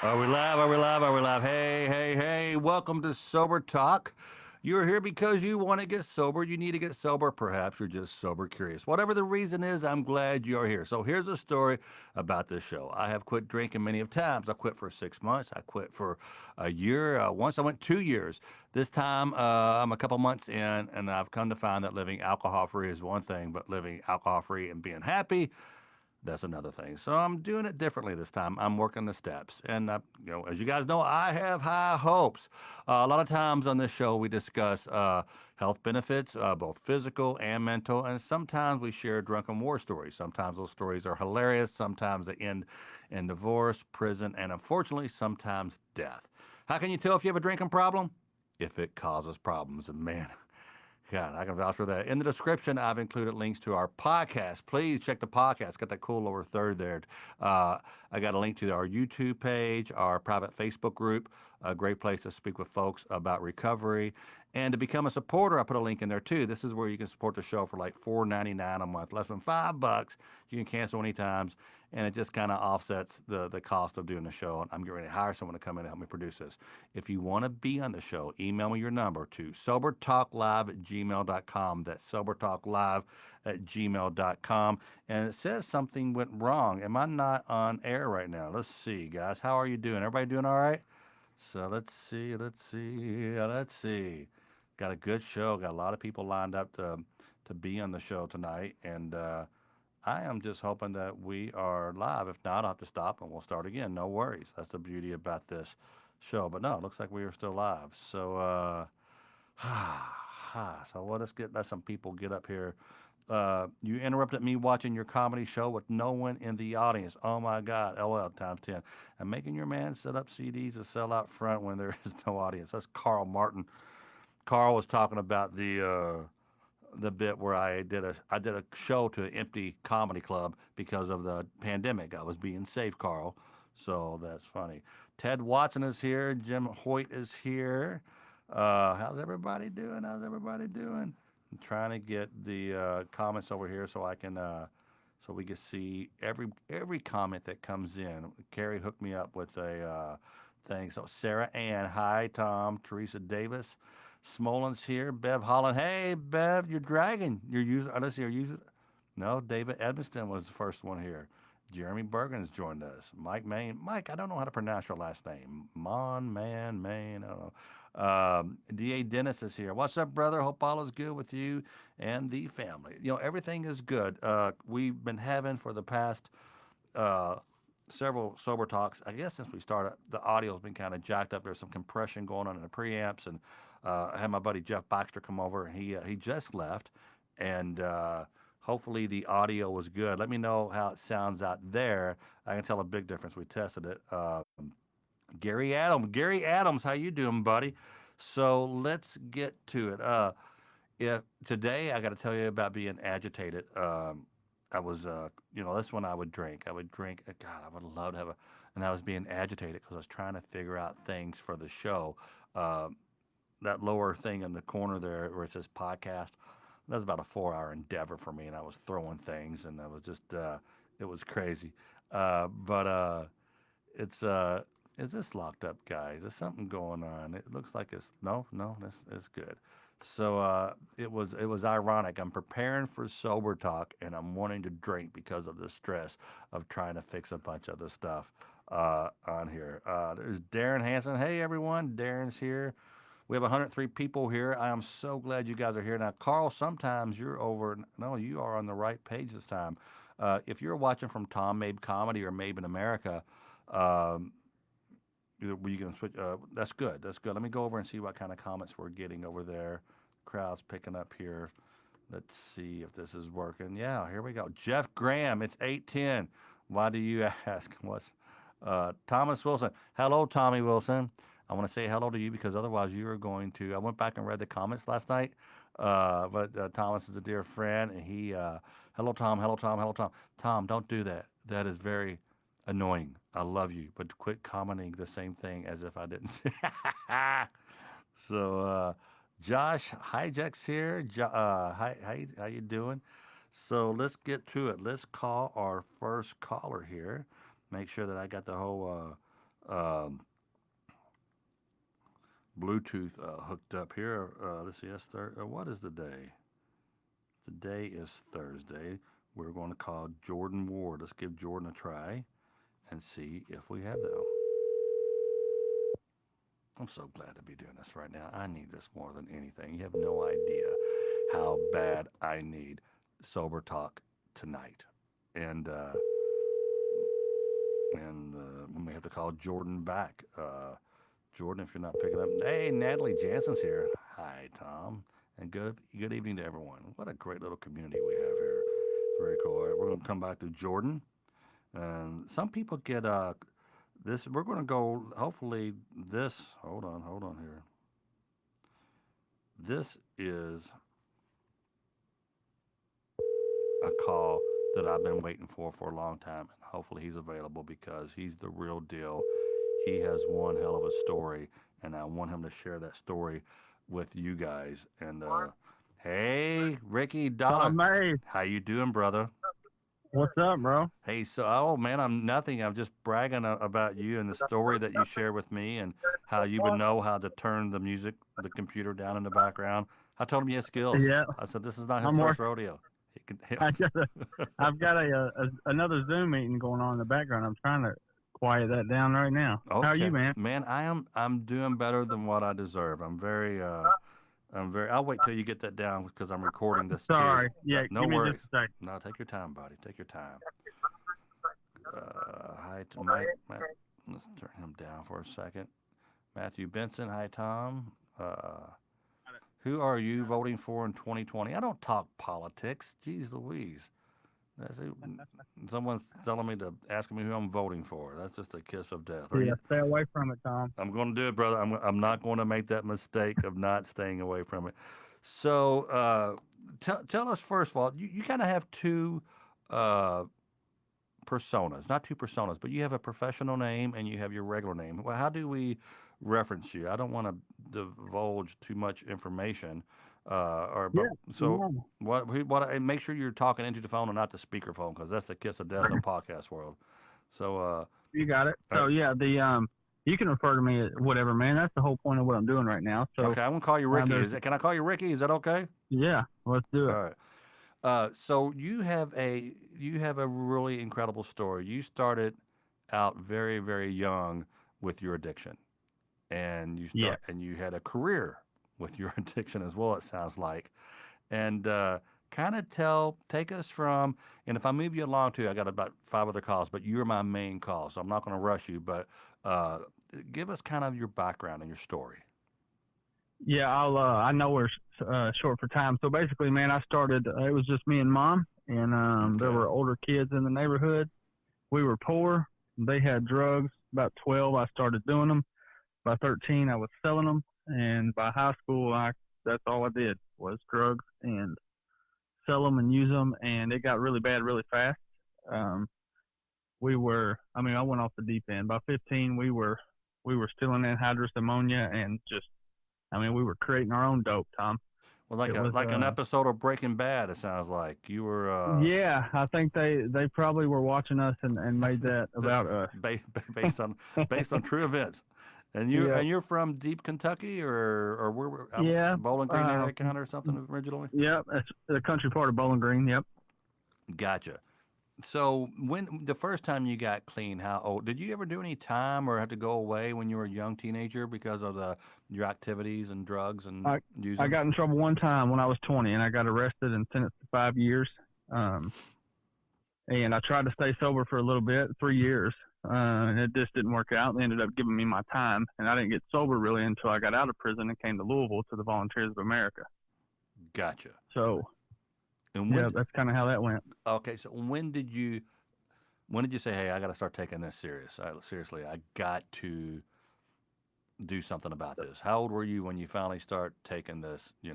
Are we live? Are we live? Are we live? Hey, hey, hey, welcome to Sober Talk. You're here because you want to get sober. You need to get sober. Perhaps you're just sober curious. Whatever the reason is, I'm glad you're here. So here's a story about this show. I have quit drinking many of times. I quit for 6 months. I quit for a year. Once I went 2 years. This time I'm a couple months in, and I've come to find that living alcohol free is one thing, but living alcohol free and being happy, that's another thing. So I'm doing it differently this time. I'm working the steps, and as you guys know, I have high hopes. A lot of times on this show, we discuss health benefits, both physical and mental, and sometimes we share drunken war stories. Sometimes those stories are hilarious. Sometimes they end in divorce, prison, and unfortunately, sometimes death. How can you tell if you have a drinking problem? If it causes problems, and man. God, I can vouch for that. In the description, I've included links to our podcast. Please check the podcast. Got that cool lower third there. I got a link to our YouTube page, our private Facebook group, a great place to speak with folks about recovery. And to become a supporter, I put a link in there too. This is where you can support the show for like $4.99 a month, less than $5. You can cancel any times, and it just kind of offsets the cost of doing the show. And I'm getting ready to hire someone to come in and help me produce this. If you want to be on the show, email me your number to sobertalklive@gmail.com. That's sobertalklive@gmail.com. And it says something went wrong. Am I not on air right now? Let's see, guys. How are you doing? Everybody doing all right? So let's see, let's see. Got a good show. Got a lot of people lined up to be on the show tonight, and I am just hoping that we are live. If not, I'll have to stop and we'll start again. No worries. That's the beauty about this show. But no, it looks like we are still live. So, so let some people get up here. You interrupted me watching your comedy show with no one in the audience. Oh my God, LL times 10. And making your man set up CDs to sell out front when there is no audience. That's Carl Martin. Carl was talking about the bit where I did a show to an empty comedy club because of the pandemic. I was being safe, Carl. So that's funny. Ted Watson is here. Jim Hoyt is here. How's everybody doing? How's everybody doing? I'm trying to get the comments over here so I can so we can see every comment that comes in. Carrie hooked me up with a thing. So Sarah Ann, hi Tom, Teresa Davis, Smolin's here, Bev Holland. Hey Bev, you're dragging. You're using. Let's see, are you? No, David Edmiston was the first one here. Jeremy Bergen's joined us. Mike Main. Mike, I don't know how to pronounce your last name. Main. I don't know. D.A. Dennis is here. What's up, brother? Hope all is good with you and the family. Everything is good. We've been having for the past uh, several sober talks. I guess since we started, the audio's been kind of jacked up. There's some compression going on in the preamps, and I had my buddy Jeff Baxter come over, and he just left, and hopefully the audio was good. Let me know how it sounds out there. I can tell a big difference. We tested it. Gary Adams, how you doing, buddy? So let's get to it. If today I got to tell you about being agitated. I was, that's when I would drink. I would drink. God, I would love to have and I was being agitated because I was trying to figure out things for the show. Uh, that lower thing in the corner there where it says podcast, that was about a 4 hour endeavor for me, and I was throwing things, and I was just, it was crazy. But it's uh, it's just locked up, guys. There's something going on. It looks like it's no, it's good. So it was ironic. I'm preparing for sober talk, and I'm wanting to drink because of the stress of trying to fix a bunch of the stuff on here. There's Darren Hanson. Hey everyone, Darren's here. We have 103 people here. I am so glad you guys are here. Now, Carl, sometimes you're over. No, you are on the right page this time. If you're watching from Tom Mabe Comedy or Mabe in America, um, you can switch. That's good. That's good. Let me go over and see what kind of comments we're getting over there. Crowd's picking up here. Let's see if this is working. Yeah, here we go. Jeff Graham, it's 8:10. Why do you ask? What's Thomas Wilson? Hello, Tommy Wilson. I want to say hello to you because otherwise you are going to. I went back and read the comments last night, but Thomas is a dear friend, and hello, Tom, hello, Tom, hello, Tom. Tom, don't do that. That is very annoying. I love you, but quit commenting the same thing as if I didn't say. So, Josh Hijack's here. Hi, how you doing? So let's get to it. Let's call our first caller here. Make sure that I got the whole um, Bluetooth hooked up here. Let's see, what is the day? Today is Thursday. We're going to call Jordan Ward. Let's give Jordan a try and see if we have that. I'm so glad to be doing this right now. I need this more than anything. You have no idea how bad I need sober talk tonight. And we may have to call Jordan back. Jordan, if you're not picking up, hey, Natalie Jansen's here. Hi, Tom, and good evening to everyone. What a great little community we have here. Very cool. All right, we're going to come back to Jordan, and some people get this. We're going to go. Hopefully, this. Hold on here. This is a call that I've been waiting for a long time, and hopefully he's available because he's the real deal. He has one hell of a story, and I want him to share that story with you guys. And hey, Ricky Dollar, Tom Mabe, how you doing, brother? what's up, bro? Hey, so oh man, I'm nothing. I'm just bragging about you and the story that you share with me, and how you would know how to turn the music, the computer down in the background. I told him he has skills. Yeah, I said this is not his I'm first working. rodeo. He can. I got a, I've got another Zoom meeting going on in the background. I'm trying to quiet that down right now. How are you, Okay, man? man, I'm doing better than what I deserve. I'll wait till you get that down because I'm recording this too. Sorry. Yeah, No give me just worries. a sec. No, take your time, buddy. Take your time. Hi to Mike. Let's turn him down for a second. Matthew Benson. Hi, Tom. Who are you voting for in 2020? I don't talk politics. Jeez Louise. That's it. Someone's telling me to ask me who I'm voting for. That's just a kiss of death. Are Yeah, you? stay away from it, Tom. I'm going to do it, brother. I'm not going to make that mistake of not staying away from it. So tell us first of all, you kind of have two uh, personas, not two personas, but you have a professional name and you have your regular name. Well, how do we reference you? I don't want to divulge too much information. But Yeah, so normal. and make sure you're talking into the phone and not the speakerphone because that's the kiss of death in podcast world. So You got it. all right. So yeah, you can refer to me as whatever, man. That's the whole point of what I'm doing right now. So Okay, I'm gonna call you Ricky. there's Can I call you Ricky? Is that okay? yeah, let's do All it. right. So you have a really incredible story. You started out very very young with your addiction, and Yeah, you had a career with your addiction as well. It sounds like, and kind of take us from. And if I move you along too, I got about five other calls, but you're my main call, so I'm not going to rush you. But uh, give us kind of your background and your story. yeah. I know we're short for time. So basically, man, I started. It was just me and mom, and there Okay. were older kids in the neighborhood. We were poor. They had drugs. About 12, I started doing them. By 13, I was selling them, and by high school, that's all I did was drugs and sell them and use them. And it got really bad really fast. Um, I went off the deep end. By 15, we were stealing anhydrous ammonia and just, we were creating our own dope, Tom. Well, It was like an episode of Breaking Bad. It sounds like you were yeah, I think they probably were watching us and made that about us. based on true events. And Yeah, you're from deep Kentucky or where yeah, Bowling Green uh, area kind of or something originally. yeah. It's the country part of Bowling Green. Yep. Gotcha. So when the first time you got clean, how old did you ever do any time or have to go away when you were a young teenager because of your activities and drugs and I I using? got in trouble one time when I was 20, and I got arrested and sentenced to 5 years. Um, and I tried to stay sober for a little bit, 3 years, and it just didn't work out. They ended up giving me my time, and I didn't get sober really until I got out of prison and came to Louisville to the Volunteers of America. Gotcha. So And yeah, that's kind of how that went. okay, so when did you say, hey, I got to start taking this seriously? I got to do something about this. How old were you when you finally start taking this, It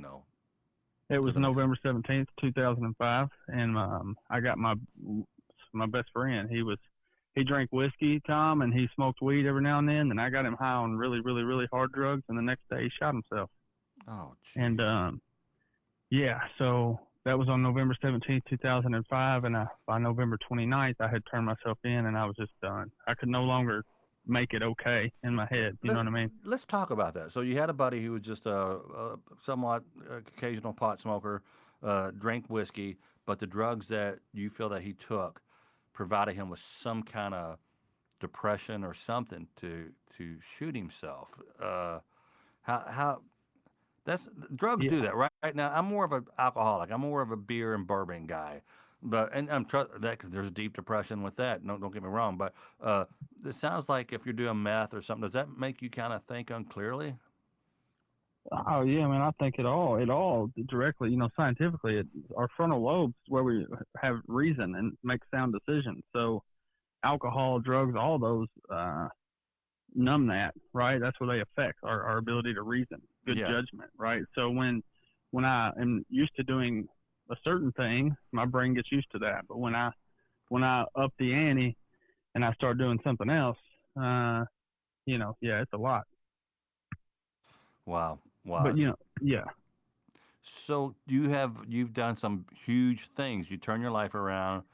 to was the next? November 17th, 2005, and I got my best friend. He drank whiskey, Tom, and he smoked weed every now and then. And I got him high on really, really, really hard drugs. And the next day, he shot himself. Oh, And jeez. yeah, so that was on November 17th, 2005, and by November 29th, I had turned myself in, and I was just done. I could no longer. make it okay in my head. You know Let, what I mean? let's talk about that. So you had a buddy who was just a somewhat occasional pot smoker, drank whiskey, but the drugs that you feel that he took provided him with some kind of depression or something to shoot himself. How that's drugs do Yeah. that, right? Right now, I'm more of an alcoholic. I'm more of a beer and bourbon guy, but and I'm that because there's deep depression with that. No, don't get me wrong, but uh, it sounds like if you're doing meth or something, does that make you kind of think unclearly? Oh yeah, man. I think it all directly, scientifically, our frontal lobes where we have reason and make sound decisions. So alcohol, drugs, all those numb that, right? That's where they affect our ability to reason, good Yeah. judgment, right? So when I am used to doing a certain thing, my brain gets used to that. But when I up the ante and I start doing something else, uh, yeah, it's a lot. Wow. But Wow. yeah, So you've done some huge things. You turn your life around.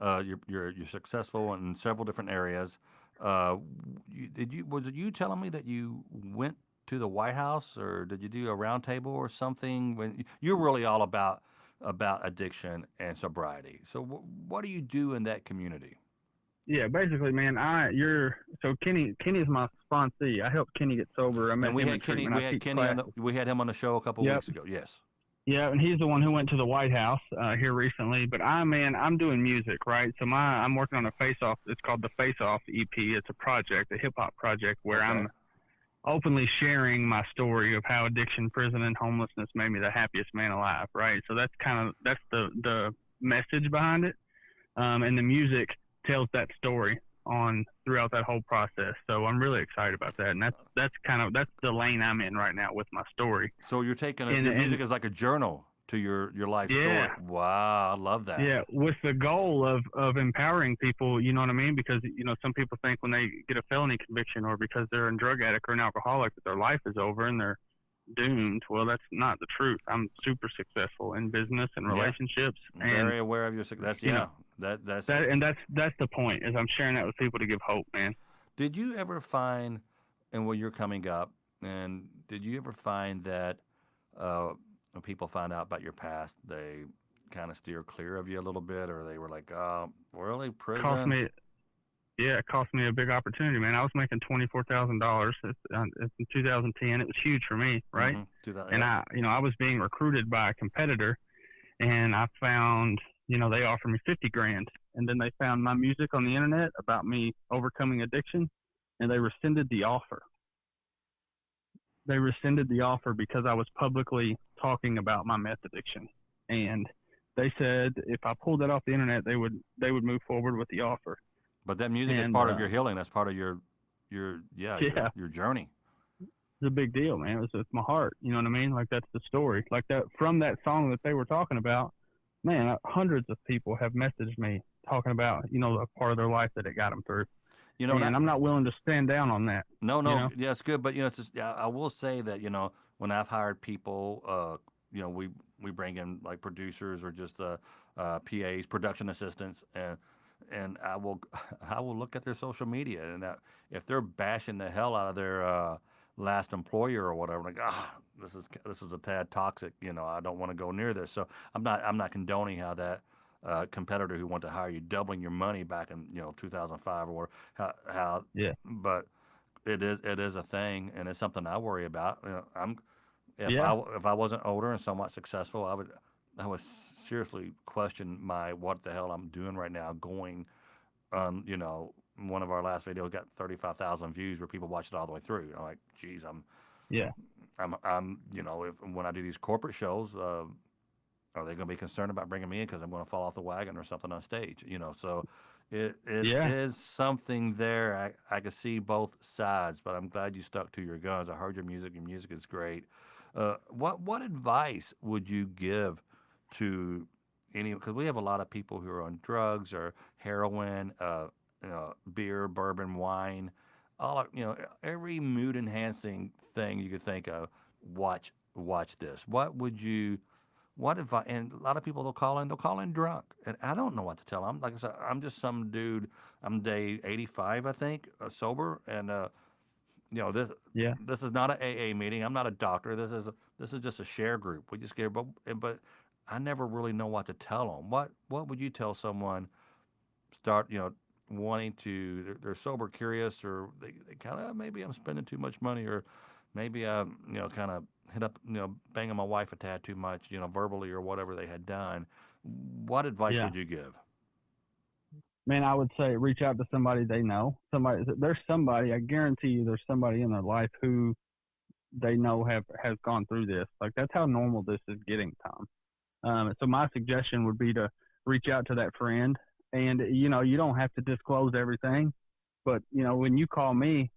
You're successful in several different areas. Was it you telling me that you went to the White House or did you do a roundtable or something? When you're really all about addiction and sobriety. So what do you do in that community? yeah. Basically, man, you're so Kenny is my sponsee. I helped Kenny get sober. I And met him in treatment. I teach classes. we had him on the show a couple of Yep. weeks ago. Yes. Yeah, and he's the one who went to the White House here recently. But I'm doing music, right? So I'm working on a Face Off. It's called the Face Off EP. It's a project, a hip hop project, where Okay. I'm openly sharing my story of how addiction, prison, and homelessness made me the happiest man alive, right? So that's the message behind it, and the music tells that story on throughout that whole process. So I'm really excited about that, and that's the lane I'm in right now with my story. So you're taking your And music is like a journal to your life yeah, story. Wow, I love that. yeah, with the goal of empowering people, you know what I mean? Because some people think when they get a felony conviction or because they're a drug addict or an alcoholic that their life is over and they're doomed. Well, that's not the truth. I'm super successful in business and Yeah, relationships, and very aware of your success. you know Yeah, that's. that's the point is I'm sharing that with people to give hope, man. Did you ever find, and when you're coming up, and did you ever find that uh, when people find out about your past, they kind of steer clear of you a little bit, or they were like, "Oh, really, Cost prison?" me, yeah, it cost me a big opportunity, man. I was making $24,000. It's in 2010. It was huge for me, right? Mm-hmm. Do that. And Yep. I was being recruited by a competitor, and I found, they offered me 50 grand, and then they found my music on the internet about me overcoming addiction, and they rescinded the offer. They rescinded the offer because I was publicly talking about my meth addiction, and they said if I pulled that off the internet, they would move forward with the offer. But that music is And part of your healing. That's part of your yeah yeah, your journey. it's a big deal, man. It's my heart. You know what I mean? Like that's the story. Like that from that song that they were talking about. Man, hundreds of people have messaged me talking about a part of their life that it got them through, You know, and I'm not willing to stand down on that. no, You no, know? yeah, it's good, but it's just, yeah, I will say that when I've hired people, we bring in like producers or just PAs, production assistants, and I will I will look at their social media, and if they're bashing the hell out of their last employer or whatever, like this is a tad toxic, I don't want to go near this. So I'm not condoning how that competitor who wanted to hire you doubling your money back in 2005 or whatever, how Yeah. but it is a thing, and it's something I worry about. I'm Yeah. if I wasn't older and somewhat successful, I would seriously question my what the hell I'm doing right now. Going on, one of our last videos got 35,000 views where people watched it all the way through. Like, geez, Yeah. if when I do these corporate shows, are they going to be concerned about bringing me in because I'm going to fall off the wagon or something on stage? So it Yeah. is something there. I can see both sides, but I'm glad you stuck to your guns. I heard your music. Your music is great. What advice would you give to any? Because we have a lot of people who are on drugs or heroin, beer, bourbon, wine, all every mood enhancing thing you could think of. Watch this. What if I, and a lot of people they'll call in drunk, and I don't know what to tell them. Like I said, I'm just some dude. I'm day 85, I think, sober, and you know, Yeah. this is not an AA meeting. I'm not a doctor. This is just a share group. We just get, but I never really know what to tell them. What would you tell someone start, wanting to, they're sober curious, or they kind of, maybe I'm spending too much money, or maybe I, kind of hit up, banging my wife a tad too much, verbally or whatever they had done. What advice Yeah. would you give? Man, I would say reach out to somebody they know. There's somebody, I guarantee you, there's somebody in their life who they know has gone through this. Like that's how normal this is getting, Tom. So my suggestion would be to reach out to that friend, and you don't have to disclose everything, but when you call me,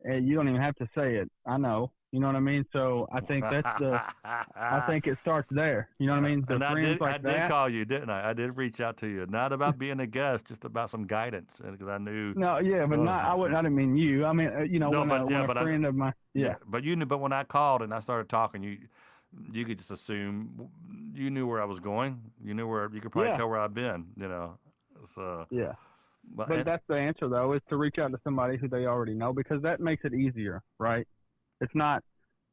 you don't even have to say it. I know, you know what I mean. So I think it starts there. You know what I mean? The And friends like I did that. call you, didn't I? I did reach out to you, not about being a guest, just about some guidance, because I knew. No, yeah, but Oh, not. I didn't mean you. I mean, no, but when yeah, a but I, friend of mine. yeah, Yeah, but you knew. But when I called and I started talking, you could just assume you knew where I was going. You knew where you could probably yeah, tell where I've been. So, yeah. but But that's the answer though, is to reach out to somebody who they already know because that makes it easier, right? It's not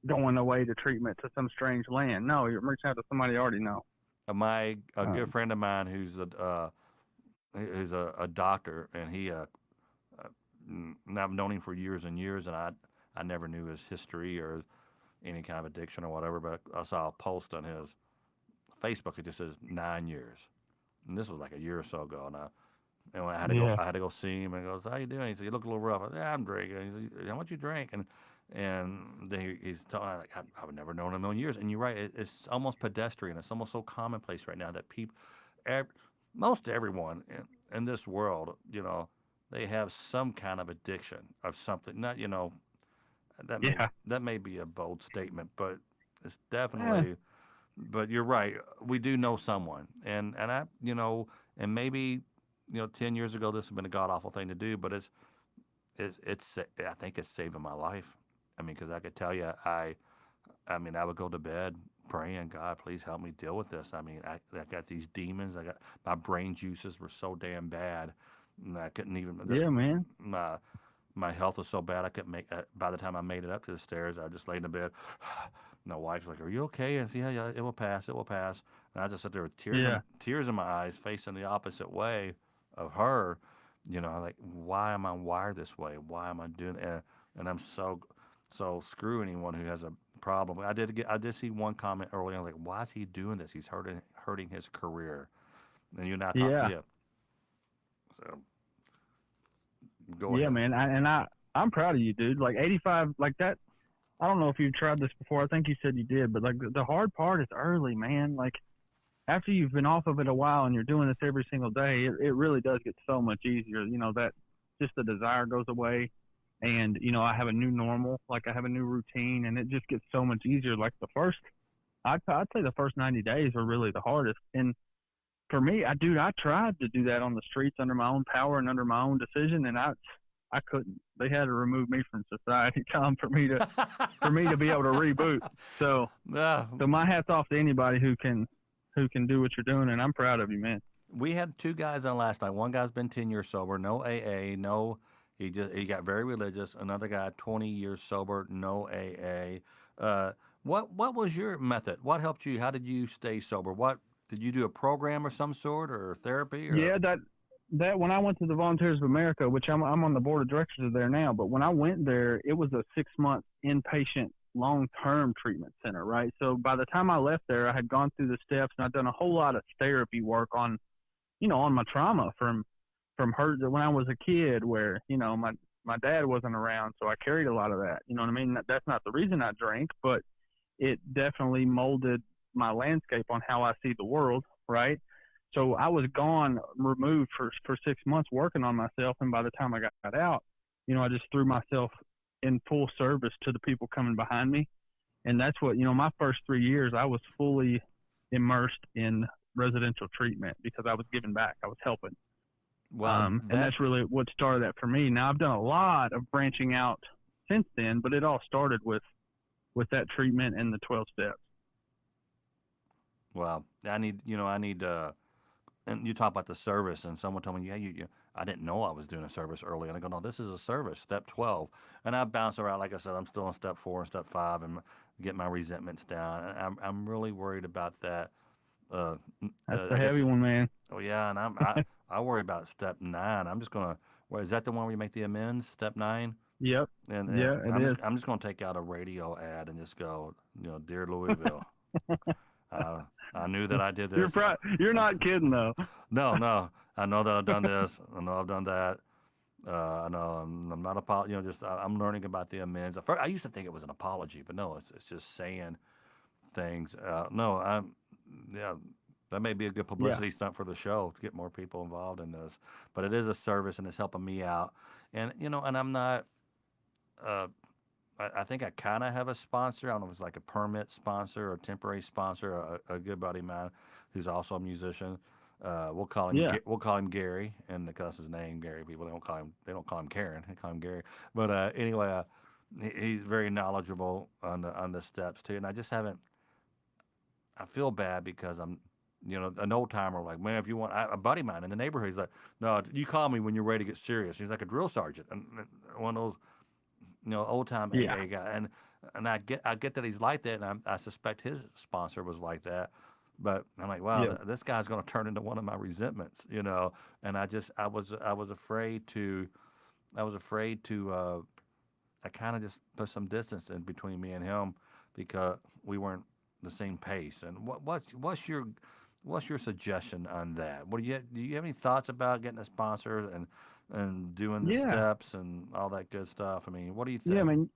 going away to treatment to some strange land. No, you're reaching out to somebody you already know. my a good Um, friend of mine who's a doctor, and uh, and I've known him for years and years, and I never knew his history or any kind of addiction or whatever. But I saw a post on his Facebook. It just says 9 years, and this was like a year or so ago. And when yeah, I had to go see him. And he goes, "How you doing?" He said, "You look a little rough." I said, "Yeah, I'm drinking." He said, "How much you drink?" And then he's telling me, like, I've never known him in a million years. And you're right, it's almost pedestrian. It's almost so commonplace right now that ev- most everyone in this world, they have some kind of addiction of something. Not, yeah, that may be a bold statement, but it's eh, definitely. But you're right. We do know someone, and I, and maybe, 10 years ago this has been a god awful thing to do, but I think it's saving my life. I mean, because I could tell you, I mean, I would go to bed praying, God, please help me deal with this. I mean, I got these demons. I got my brain juices were so damn bad, and I couldn't even. yeah, man. My health was so bad I couldn't make. By the time I made it up to the stairs, I just laid in the bed. My wife's like, "Are you okay?" And I said, "Yeah, yeah, it will pass. It will pass." And I just sit there with Yeah, tears in my eyes, facing the opposite way of her. Like, why am I wired this way? Why am I doing? And I'm so screw anyone who has a problem. I did see one comment earlier. I was like, why is he doing this? He's hurting his career. And you're not talking. yeah, Yeah. So go yeah, ahead. man. I'm proud of you, dude. Like 85, like that. I don't know if you've tried this before. I think you said you did, but like the hard part is early, man. Like after you've been off of it a while and you're doing this every single day, it really does get so much easier. That just the desire goes away. And, I have a new normal, like I have a new routine, and it just gets so much easier. Like I'd say the first 90 days are really the hardest. And for me, I tried to do that on the streets under my own power and under my own decision, and I couldn't. They had to remove me from society, Tom, for me to be able to reboot. So, Yeah, so my hat's off to anybody who can do what you're doing, and I'm proud of you, man. we had two guys on last night. One guy's been 10 years sober, no AA, no. He got very religious. Another guy, 20 years sober, no AA. What was your method? What helped you? How did you stay sober? What did you do, a program of some sort, or therapy, or? Yeah, that when I went to the Volunteers of America, which I'm on the board of directors of there now, but when I went there, it was a 6 month inpatient long term treatment center, right? So by the time I left there, I had gone through the steps and I'd done a whole lot of therapy work on my trauma from hurt when I was a kid, where my dad wasn't around, so I carried a lot of that. You know what I mean? That's not the reason I drank, but it definitely molded my landscape on how I see the world, right? So I was gone, removed for 6 months working on myself, and by the time I got out, I just threw myself in full service to the people coming behind me, and that's what my first 3 years I was fully immersed in residential treatment because I was giving back, I was helping, Well, and that that's really what started that for me. Now I've done a lot of branching out since then, but it all started with that treatment and the 12 steps. well, I need, and you talk about the service, and someone told me, yeah, I didn't know I was doing a service early, and I go, no, this is a service, step 12, and I bounce around. Like I said, I'm still on step 4 and step 5, and get my resentments down. And I'm really worried about that. Uh, That's the I guess. heavy one, man. Oh yeah, and I worry about step 9. I'm just gonna. Well, is that the one where you make the amends? Step 9. Yep. And Yeah, it is. I'm just gonna take out a radio ad and just go, dear Louisville, uh, I knew that I did this. You're I'm, not kidding though. no, no, I know that I've done this. I know I've done that. I know I'm not just I'm learning about the amends. First, I used to think it was an apology, but no, it's just saying things. No, yeah, that may be a good Yeah. publicity stunt for the show to get more people involved in this. But it is a service and it's helping me out. And and I'm not. Uh, I think I kind of have a sponsor. I don't know if it's like a permit sponsor or a temporary sponsor. A good buddy of mine who's also a musician. Yeah. We'll call him Gary, and because his name Gary, people they don't call him Karen. They call him Gary. But anyway, he's very knowledgeable on the steps too. And I just haven't. I feel bad because I'm. An old timer like, man, if you want, a buddy of mine in the neighborhood, he's like, no, you call me when you're ready to get serious. He's like a drill sergeant, and one of those old time Yeah. AA guy, and I get that he's like that, and I suspect his sponsor was like that, but I'm like, wow, Yep. this guy's going to turn into one of my resentments, and I was afraid to I kind of just put some distance in between me and him because we weren't the same pace. And what's your suggestion on that? Do you have any thoughts about getting a sponsor and doing the Yeah. steps and all that good stuff? I mean, what do you Yeah. I think? mean,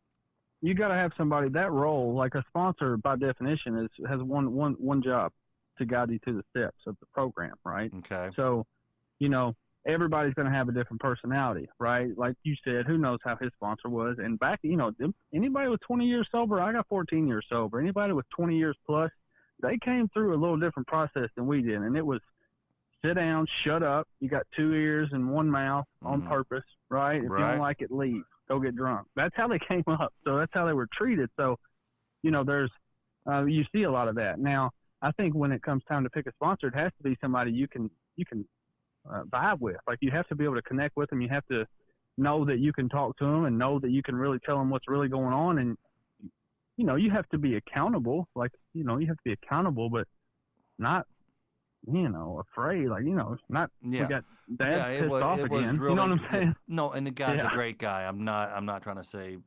you got to have somebody that role. Like a sponsor, by definition, has one job to guide you through the steps of the program, right? Okay. So, you know, everybody's going to have a different personality, right? Like you said, who knows how his sponsor was? And back, anybody with 20 years sober, I got 14 years sober. Anybody with 20 years plus, they came through a little different process than we did, and it was sit down, shut up. You got 2 ears and 1 mouth on Mm-hmm. purpose, right? If you Right. don't like it, leave. Go get drunk. That's how they came up. So that's how they were treated. So, there's you see a lot of that. Now, I think when it comes time to pick a sponsor, it has to be somebody you can vibe with. Like you have to be able to connect with them. You have to know that you can talk to them and know that you can really tell them what's really going on. And you have to be accountable. Like you have to be accountable, but not afraid. Like not Yeah. we got dad Yeah, pissed off it was again. really You know what I'm saying? no, and the guy's Yeah. a great guy. I'm not trying to say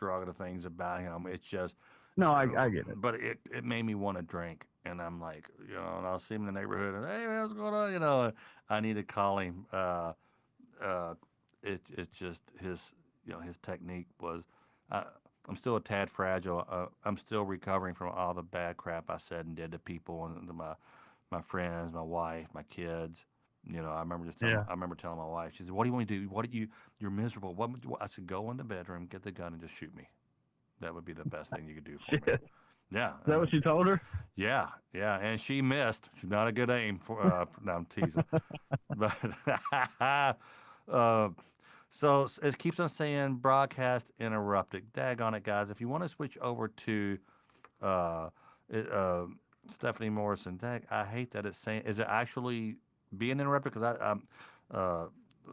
derogatory things about him. It's just No, I get it. but it made me want to drink, and I'm like, and I'll see him in the neighborhood, and hey, man, what's going on? I need to call him. It's just his technique was. Uh, I'm still a tad fragile. I'm still recovering from all the bad crap I said and did to people and to my friends, my wife, my kids. Yeah. I remember telling my wife. She said, "What do you want to do? You're miserable. I said, "Go in the bedroom, get the gun, and just shoot me. That would be the best thing you could do for Shit. me." Is Yeah, that what you told her? yeah, yeah, and she missed. She's not a good aim for. No, I'm teasing, but uh, so it keeps on saying broadcast interrupted. Dag on it, guys. If you want to switch over to uh, it, Stephanie Morrison, I hate that it's saying. Is it actually being interrupted? Because I'm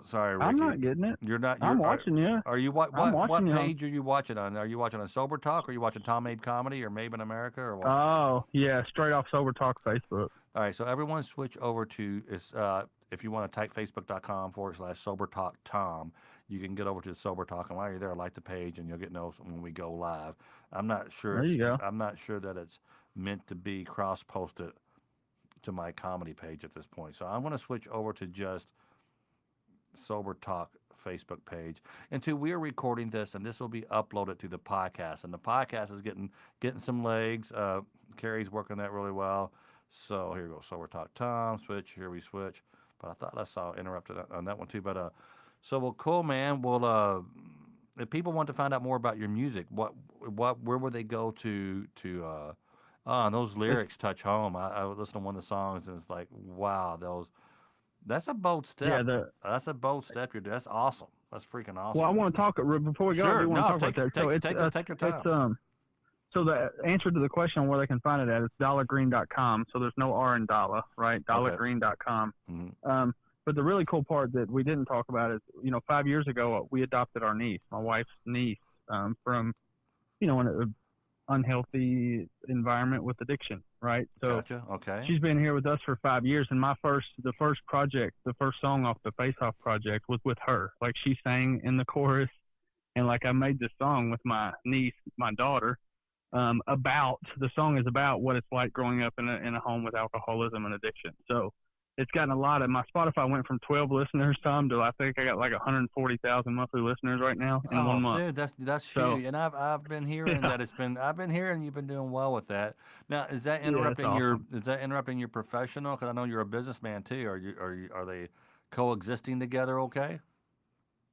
sorry, Ricky. I'm not getting it. You're not. I'm watching you. Are you I'm what watching you. page are you watching on? Are you watching on Sober Talk? Or are you watching Tom Mabe Comedy or Mabe in America or what? Oh, yeah, straight off Sober Talk Facebook. All right, so everyone switch over to if you want to type facebook.com/Sober Talk Tom, you can get over to Sober Talk, and while you're there, like the page, and you'll get notified when we go live. I'm not sure. There you go. I'm not sure that it's meant to be cross-posted to my comedy page at this point. So I'm going to switch over to just Sober Talk Facebook page. And two, we are recording this, and this will be uploaded to the podcast. And the podcast is getting some legs. Carrie's working that really well. So here we go. Sober Talk Tom. Switch. Here we switch. But I thought I saw interrupted on that one too. But well, cool, man. Well, if people want to find out more about your music, where would they go to? And those lyrics touch home. I listened to one of the songs, and it's like, wow, that's a bold step. Yeah, That's a bold step. That's awesome. That's freaking awesome. well, I want to talk before we go. I Sure. do want to No, talk about that. So take your time. It's so the answer to the question on where they can find it at is dollargreen.com. So there's no R in dollar, right? Dollargreen.com. Mm-hmm. But the really cool part that we didn't talk about is, 5 years ago we adopted our niece, my wife's niece, from an unhealthy environment with addiction, right? So Gotcha. Okay. she's been here with us for 5 years, and the first project, the first song off the Face Off project was with her. Like she sang in the chorus, and like I made this song with my niece, my daughter, about the song is about what it's like growing up in a home with alcoholism and addiction. So it's gotten a lot of my Spotify went from 12 listeners, Tom, to I think I got like 140,000 monthly listeners right now in one Oh, month. dude, that's So huge. And I've been hearing yeah, that I've been hearing you've been doing well with that. Now, yeah, it's awesome. is that interrupting your professional? Because I know you're a businessman too. Are they coexisting together? Okay.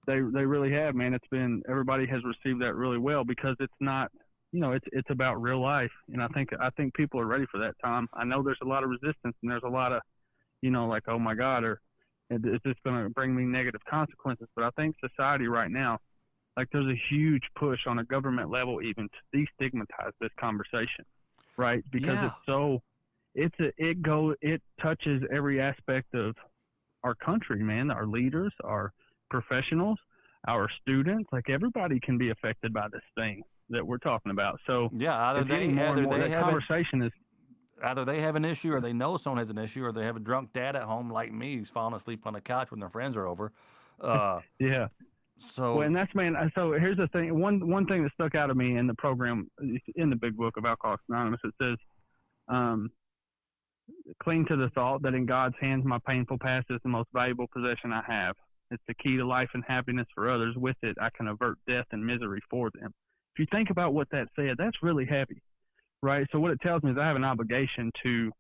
They really have, man. It's been everybody has received that really well because it's not, it's about real life, and I think people are ready for that, Tom. I know there's a lot of resistance and there's a lot of, like, oh my God, or is this going to bring me negative consequences? But I think society right now, like, there's a huge push on a government level even to destigmatize this conversation, right? Because Yeah. it touches every aspect of our country, man. Our leaders, our professionals, our students, like everybody can be affected by this thing that we're talking about. So Yeah. it's getting more and more. That conversation is, Either they have an issue, or they know someone has an issue, or they have a drunk dad at home like me who's falling asleep on the couch when their friends are over. Uh, yeah. Well, so and that's, man. So here's the thing. One thing that stuck out of me in the program, in the Big Book of Alcoholics Anonymous, it says, um, "Cling to the thought that in God's hands, my painful past is the most valuable possession I have. It's the key to life and happiness for others. With it, I can avert death and misery for them." If you think about what that said, that's really heavy, right? So what it tells me is I have an obligation to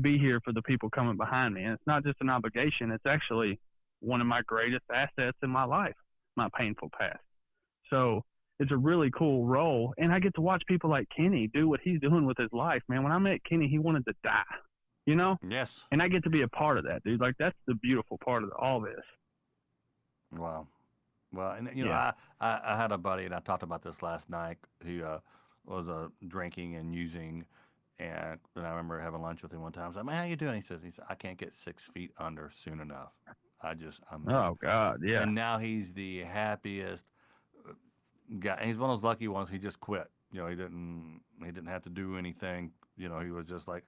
be here for the people coming behind me, and it's not just an obligation; it's actually one of my greatest assets in my life, my painful past. So it's a really cool role, and I get to watch people like Kenny do what he's doing with his life, man. When I met Kenny, he wanted to die, you know, yes. and I get to be a part of that, dude. Like, that's the beautiful part of all this. Wow. Well, and Yeah, I had a buddy, and I talked about this last night, who was drinking and using, and I remember having lunch with him one time. I was like, "Man, how you doing?" He said, "I can't get 6 feet under soon enough. I'm," oh God, yeah, and now he's the happiest guy. And he's one of those lucky ones. He just quit. He didn't have to do anything. He was just like,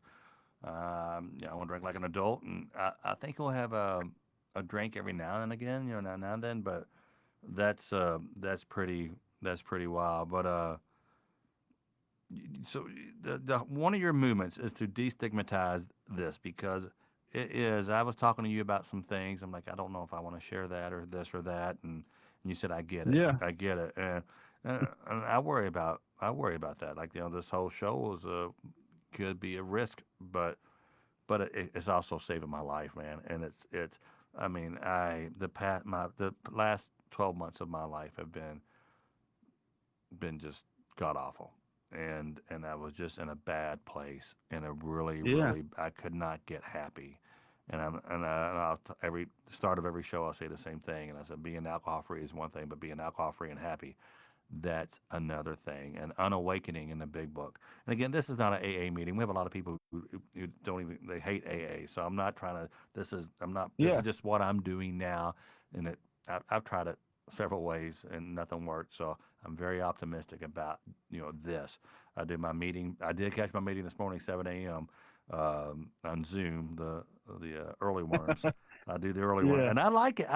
I want to drink like an adult, and I think he'll have a drink every now and again, now and then, but that's pretty wild. But so the one of your movements is to destigmatize this, because it is. I was talking to you about some things. I'm like, I don't know if I want to share that or this or that, and you said, yeah, I get it, and I worry about that. Like, this whole show is could be a risk, but it's also saving my life, man. And it's I mean, the last 12 months of my life have been just god awful, and I was just in a bad place, in a really yeah, really I could not get happy. And every start of every show I'll say the same thing, and I said, being alcohol free is one thing, but being alcohol free and happy, that's another thing. And unawakening in the Big Book. And again, this is not an AA meeting. We have a lot of people who don't even, they hate AA. So I'm not trying to. This yeah, is just what I'm doing now, and I've tried it several ways and nothing worked. So I'm very optimistic about this. I did my meeting. I did catch my meeting this morning, 7 a.m. On Zoom, the early worms. I do the early one, yeah. and I like it.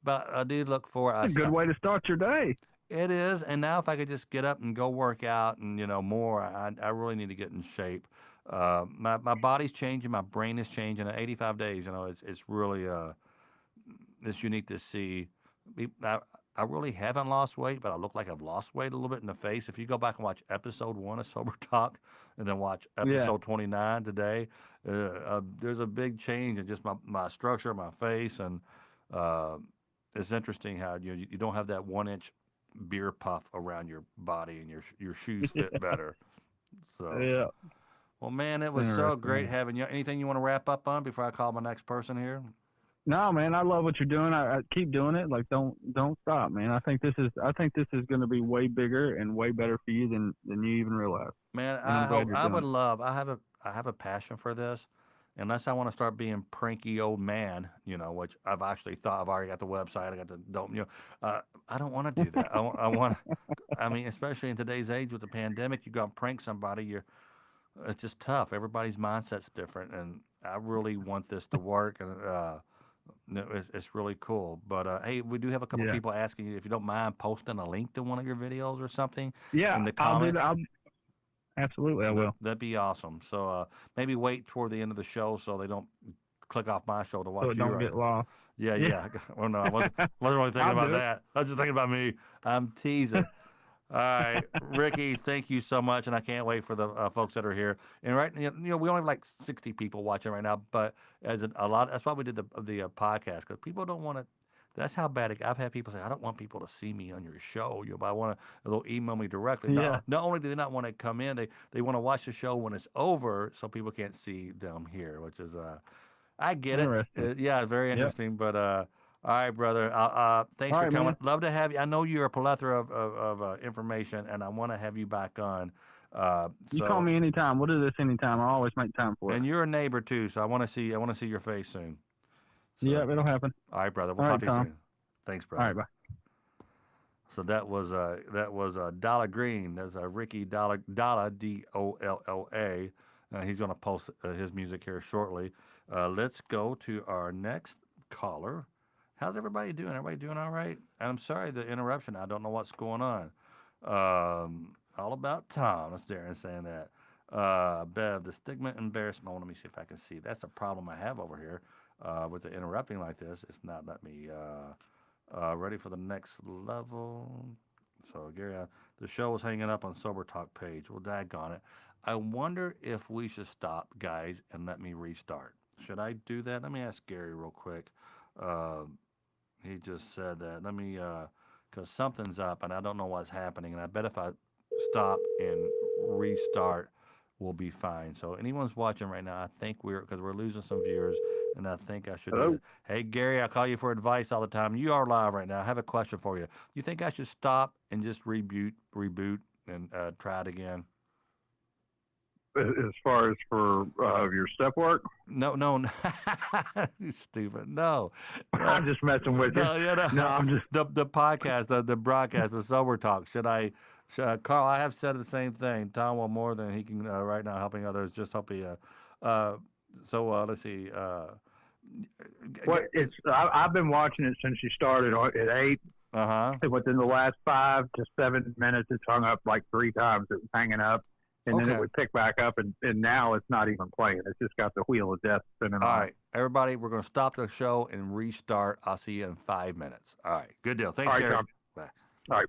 But I do look for. It's a good way to start your day. It is, and now if I could just get up and go work out and more, I really need to get in shape. My body's changing, my brain is changing. In 85 days, it's really it's unique to see. I really haven't lost weight, but I look like I've lost weight a little bit in the face. If you go back and watch episode 1 of Sober Talk, and then watch Yeah, episode 29 today, there's a big change in just my structure, my face, and uh, it's interesting how you don't have that 1 inch beer puff around your body, and your shoes fit better. So, yeah. well, man, it It's was so interesting, great man. having you. Anything you want to wrap up on before I call my next person here? No, man, I love what you're doing. I keep doing it. Like, don't stop, man. I think this is going to be way bigger and way better for you than you even realize. Man, And I'm glad you're I doing would it. love. I have a passion for this, unless I want to start being pranky old man, which I've actually thought. I've already got the website. I got the don't, I don't want to do that. I want. I mean, especially in today's age with the pandemic, you go and prank somebody. It's just tough. Everybody's mindset's different, and I really want this to work. And no, it's really cool. But hey, we do have a couple Yeah. people asking you if you don't mind posting a link to one of your videos or something Yeah, in the I'll do comments. that. Absolutely, I will. That'd be awesome. So maybe wait toward the end of the show so they don't click off my show to So watch it you don't right get now. lost. Yeah, Yeah. yeah. Well, no, I wasn't really thinking I'll about do it. that. I was just thinking about me. I'm teasing. All right, Ricky, thank you so much, and I can't wait for the folks that are here. And right, we only have like 60 people watching right now, but a lot, that's why we did the podcast because people don't want to. That's how bad I've had people say, I don't want people to see me on your show. But I want to. They'll email me directly. Yeah. Not only do they not want to come in, they want to watch the show when it's over, so people can't see them here, which is I get it. Interesting. Yeah, very Yep. interesting. But all right, brother. Thanks All for right, coming. man. Love to have you. I know you're a plethora of information, and I want to have you back on. You call So, me anytime. We'll do this anytime. I always make time for it. and you're a neighbor too, so I want to see. I want to see your face soon. So, Yeah, it'll happen. all right, brother. We'll All talk right, to you Tom. soon. Thanks, All brother. right, bye. So that was Dollar Green. That's Ricky Dollar Dolla. He's going to post his music here shortly. Let's go to our next caller. How's everybody doing? Everybody doing all right? I'm sorry the interruption. I don't know what's going on. All about Tom. That's Darren saying that. Bev, the stigma, embarrassment. Let me see if I can see. That's a problem I have over here with the interrupting like this. It's not letting me. Ready for the next level. So, Gary, the show is hanging up on Sober Talk page. Well, daggone it. I wonder if we should stop, guys, and let me restart. Should I do that? Let me ask Gary real quick. Uh, he just said that. Let me, because something's up and I don't know what's happening. And I bet if I stop and restart, we'll be fine. So, anyone's watching right now, I think because we're losing some viewers, and I think I should do Hello. that. Hey, Gary, I call you for advice all the time. You are live right now. I have a question for you. You think I should stop and just reboot, and try it again? As far as for your step work. No, no, you stupid. No, I'm just messing with you. no, No, I'm just. the podcast, the broadcast, the sober talk. Carl? I have said the same thing. Tom will more than he can right now, helping others. Just hope he. Let's see. What it's? I've been watching it since you started at 8. Uh-huh. Within the last 5 to 7 minutes, it's hung up like 3 times. It was hanging up, and then Okay. it would pick back up, and now it's not even playing. It's just got the wheel of death spinning All on. right, everybody, we're going to stop the show and restart. I'll see you in 5 minutes. All right, good deal. Thanks, All right, Gary. Tom. Bye. All right.